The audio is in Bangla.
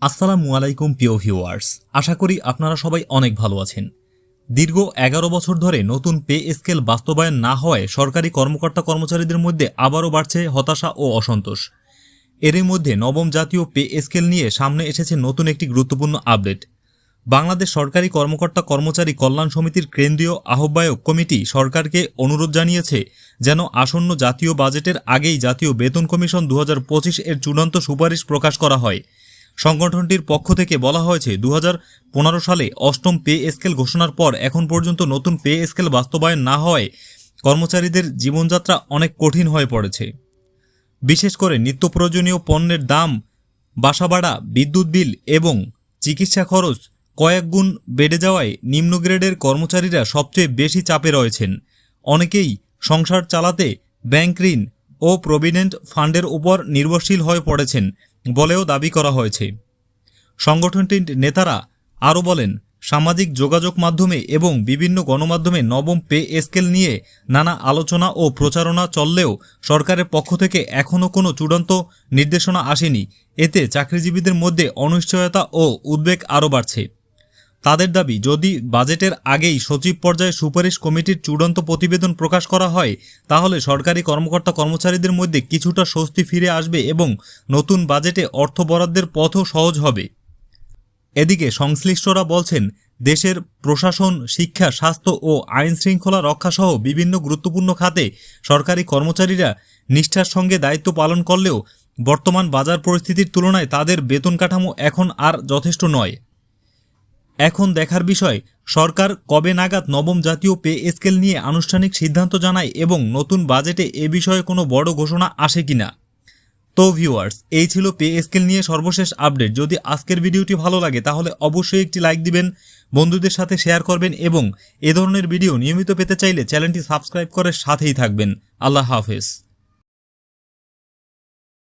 আসসালামু আলাইকুম প্রিয় ভিউয়ার্স, আশা করি আপনারা সবাই অনেক ভালো আছেন। দীর্ঘ 11 বছর ধরে নতুন পে স্কেল বাস্তবায়ন না হওয়ায় সরকারি কর্মকর্তা কর্মচারীদের মধ্যে আবারও বাড়ছে হতাশা ও অসন্তোষ। এরই মধ্যে নবম জাতীয় পে স্কেল নিয়ে সামনে এসেছে নতুন একটি গুরুত্বপূর্ণ আপডেট। বাংলাদেশ সরকারি কর্মকর্তা কর্মচারী কল্যাণ সমিতির কেন্দ্রীয় আহ্বায়ক কমিটি সরকারকে অনুরোধ জানিয়েছে যেন আসন্ন জাতীয় বাজেটের আগেই জাতীয় বেতন কমিশন 2025 এর চূড়ান্ত সুপারিশ প্রকাশ করা হয়। সংগঠনটির পক্ষ থেকে বলা হয়েছে 2015 সালে অষ্টম পে স্কেল ঘোষণার পর এখন পর্যন্ত নতুন পে স্কেল বাস্তবায়ন না হওয়ায় কর্মচারীদের জীবনযাত্রা অনেক কঠিন হয়ে পড়েছে। বিশেষ করে নিত্য প্রয়োজনীয় পণ্যের দাম, বাসা ভাড়া, বিদ্যুৎ বিল এবং চিকিৎসা খরচ কয়েক গুণ বেড়ে যাওয়ায় নিম্ন গ্রেডের কর্মচারীরা সবচেয়ে বেশি চাপে রয়েছেন। অনেকেই সংসার চালাতে ব্যাংক ঋণ ও প্রভিডেন্ট ফান্ডের উপর নির্ভরশীল হয়ে পড়েছেন বলেও দাবি করা হয়েছে। সংগঠনটির নেতারা আরও বলেন, সামাজিক যোগাযোগ মাধ্যমে এবং বিভিন্ন গণমাধ্যমে নবম পে স্কেল নিয়ে নানা আলোচনা ও প্রচারণা চললেও সরকারের পক্ষ থেকে এখনও কোনো চূড়ান্ত নির্দেশনা আসেনি। এতে চাকরিজীবীদের মধ্যে অনিশ্চয়তা ও উদ্বেগ আরও বাড়ছে। তাদের দাবি, যদি বাজেটের আগেই সচিব পর্যায়ে সুপারিশ কমিটির চূড়ান্ত প্রতিবেদন প্রকাশ করা হয় তাহলে সরকারি কর্মকর্তা কর্মচারীদের মধ্যে কিছুটা স্বস্তি ফিরে আসবে এবং নতুন বাজেটে অর্থ বরাদ্দের পথও সহজ হবে। এদিকে সংশ্লিষ্টরা বলছেন, দেশের প্রশাসন, শিক্ষা, স্বাস্থ্য ও আইন শৃঙ্খলা রক্ষাসহ বিভিন্ন গুরুত্বপূর্ণ খাতে সরকারি কর্মচারীরা নিষ্ঠার সঙ্গে দায়িত্ব পালন করলেও বর্তমান বাজার পরিস্থিতির তুলনায় তাদের বেতন কাঠামো এখন আর যথেষ্ট নয়। এখন দেখার বিষয় সরকার কবে নাগাদ নবম জাতীয় পে স্কেল নিয়ে আনুষ্ঠানিক সিদ্ধান্ত জানায় এবং নতুন বাজেটে এ বিষয়ে কোনো বড় ঘোষণা আসে কিনা। তো ভিউয়ার্স, এই ছিল পে স্কেল নিয়ে সর্বশেষ আপডেট। যদি আজকের ভিডিওটি ভালো লাগে তাহলে অবশ্যই একটি লাইক দিবেন, বন্ধুদের সাথে শেয়ার করবেন এবং এ ধরনের ভিডিও নিয়মিত পেতে চাইলে চ্যানেলটি সাবস্ক্রাইব করে সাথেই থাকবেন। আল্লাহ হাফেজ।